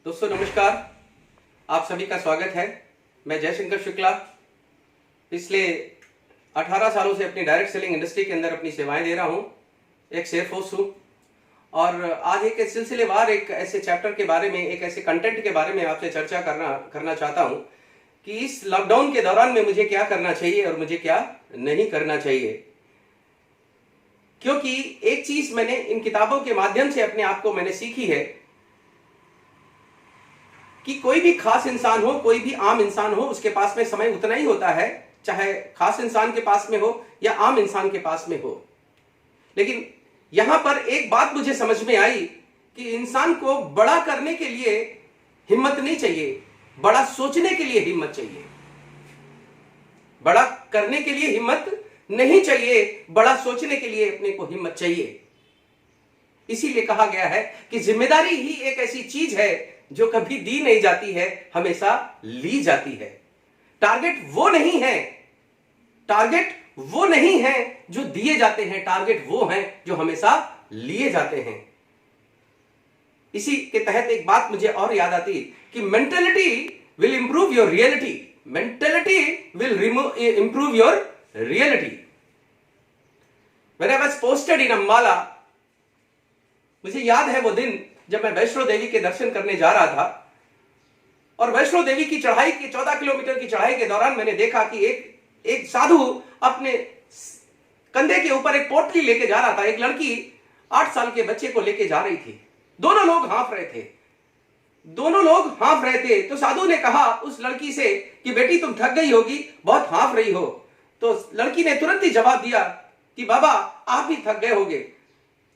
दोस्तों नमस्कार, आप सभी का स्वागत है। मैं जयशंकर शुक्ला पिछले 18 सालों से अपनी डायरेक्ट सेलिंग इंडस्ट्री के अंदर अपनी सेवाएं दे रहा हूं। एक सेल्स होस्ट हूं और आज एक सिलसिलेवार एक ऐसे चैप्टर के बारे में, एक ऐसे कंटेंट के बारे में आपसे चर्चा करना चाहता हूं कि इस लॉकडाउन के दौरान में मुझे क्या करना चाहिए और मुझे क्या नहीं करना चाहिए। क्योंकि एक चीज मैंने इन किताबों के माध्यम से अपने आप को मैंने सीखी है कि कोई भी खास इंसान हो, कोई भी आम इंसान हो, उसके पास में समय उतना ही होता है, चाहे खास इंसान के पास में हो या आम इंसान के पास में हो। लेकिन यहां पर एक बात मुझे समझ में आई कि इंसान को बड़ा करने के लिए हिम्मत नहीं चाहिए, बड़ा सोचने के लिए हिम्मत चाहिए। बड़ा करने के लिए हिम्मत नहीं चाहिए, बड़ा सोचने के लिए अपने को हिम्मत चाहिए। इसीलिए कहा गया है कि जिम्मेदारी ही एक ऐसी चीज है जो कभी दी नहीं जाती है, हमेशा ली जाती है। टारगेट वो नहीं है जो दिए जाते हैं, टारगेट वो हैं जो हमेशा लिए जाते हैं। इसी के तहत एक बात मुझे और याद आती कि mentality will improve your reality, mentality will improve your reality. When I was posted in Ambala, मुझे याद है वो दिन जब मैं वैष्णो देवी के दर्शन करने जा रहा था और वैष्णो देवी की चढ़ाई की 14 किलोमीटर की चढ़ाई के दौरान मैंने देखा कि एक साधु अपने कंधे के ऊपर एक पोटली लेके जा रहा था। एक लड़की 8 साल के बच्चे को लेके जा रही थी। दोनों लोग हाँफ रहे थे। तो साधु ने कहा उस लड़की से कि बेटी तुम थक गई होगी, बहुत हाँफ रही हो। तो लड़की ने तुरंत ही जवाब दिया कि बाबा आप भी थक गए होंगे।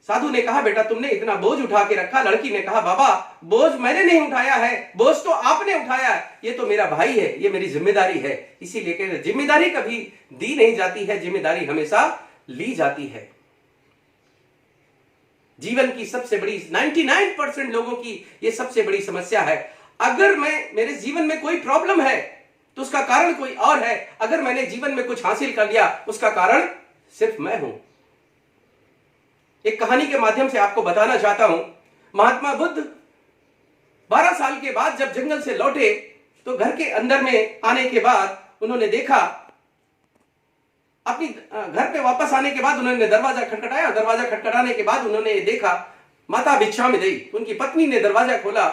साधु ने कहा बेटा तुमने इतना बोझ उठा के रखा। लड़की ने कहा बाबा बोझ मैंने नहीं उठाया है, बोझ तो आपने उठाया है। ये तो मेरा भाई है, ये मेरी जिम्मेदारी है। इसीलिए कहते जिम्मेदारी कभी दी नहीं जाती है, जिम्मेदारी हमेशा ली जाती है। जीवन की सबसे बड़ी 99% लोगों की ये सबसे बड़ी समस्या है। अगर मेरे जीवन में कोई प्रॉब्लम है तो उसका कारण कोई और है। अगर मैंने जीवन में कुछ हासिल कर लिया उसका कारण सिर्फ मैं हूं। एक कहानी के माध्यम से आपको बताना चाहता हूं। महात्मा बुद्ध 12 साल के बाद जब जंगल से लौटे तो घर के अंदर में आने के बाद उन्होंने देखा, अपनी घर पे वापस आने के बाद उन्होंने दरवाजा खटखटाया। दरवाजा खटखटाने के बाद उन्होंने देखा माता भिक्षा में गई। उनकी पत्नी ने दरवाजा खोला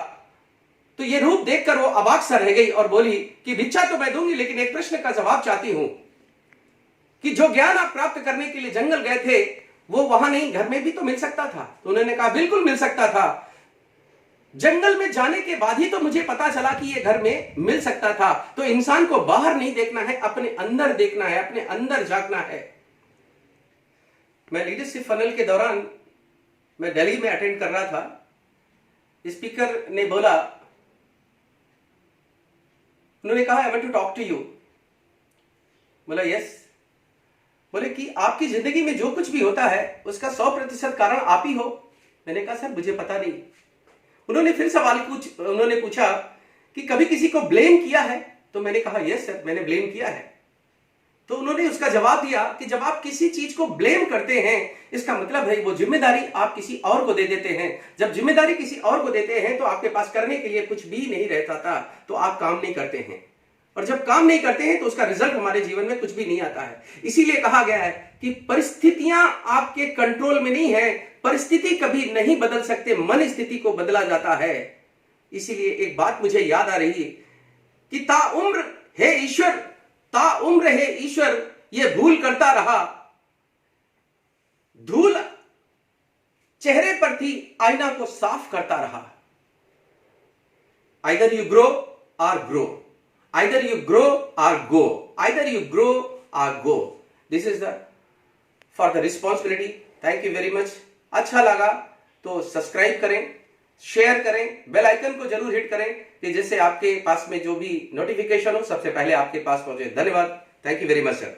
तो ये रूप देखकर वो अबाक सा रह गई और बोली कि भिक्षा तो मैं दूंगी, लेकिन एक प्रश्न का जवाब चाहती हूं कि जो ज्ञान आप प्राप्त करने के लिए जंगल गए थे वो वहां नहीं, घर में भी तो मिल सकता था। तो उन्होंने कहा बिल्कुल मिल सकता था। जंगल में जाने के बाद ही तो मुझे पता चला कि ये घर में मिल सकता था। तो इंसान को बाहर नहीं देखना है, अपने अंदर देखना है, अपने अंदर झांकना है। मैं लीडरशिप फनल के दौरान मैं दिल्ली में अटेंड कर रहा था। स्पीकर ने बोला, उन्होंने कहा I want to talk to you. बोला यस। बोले कि आपकी जिंदगी में जो कुछ भी होता है उसका 100% कारण आप ही हो। मैंने कहा सर मुझे पता नहीं। उन्होंने फिर उन्होंने पूछा कि कभी किसी को ब्लेम किया है? तो मैंने कहा यस सर मैंने ब्लेम किया है। तो उन्होंने उसका जवाब दिया कि जब आप किसी चीज को ब्लेम करते हैं इसका मतलब है वो जिम्मेदारी आप किसी और को दे देते हैं। जब जिम्मेदारी किसी और को देते हैं तो आपके पास करने के लिए कुछ भी नहीं रहता था, तो आप काम नहीं करते हैं। और जब काम नहीं करते हैं तो उसका रिजल्ट हमारे जीवन में कुछ भी नहीं आता है। इसीलिए कहा गया है कि परिस्थितियां आपके कंट्रोल में नहीं है। परिस्थिति कभी नहीं बदल सकते, मन स्थिति को बदला जाता है। इसीलिए एक बात मुझे याद आ रही है कि ताउम्र है ईश्वर ये भूल करता रहा। धूल चेहरे पर थी, आईना को साफ करता रहा। आइदर यू ग्रो और grow, either you grow or go, either you grow or go. This is for the responsibility. Thank you very much. अच्छा लगा तो सब्सक्राइब करें, शेयर करें, बेल आइकन को जरूर हिट करें कि जिससे आपके पास में जो भी नोटिफिकेशन हो सबसे पहले आपके पास पहुंचे। धन्यवाद। Thank you very much sir.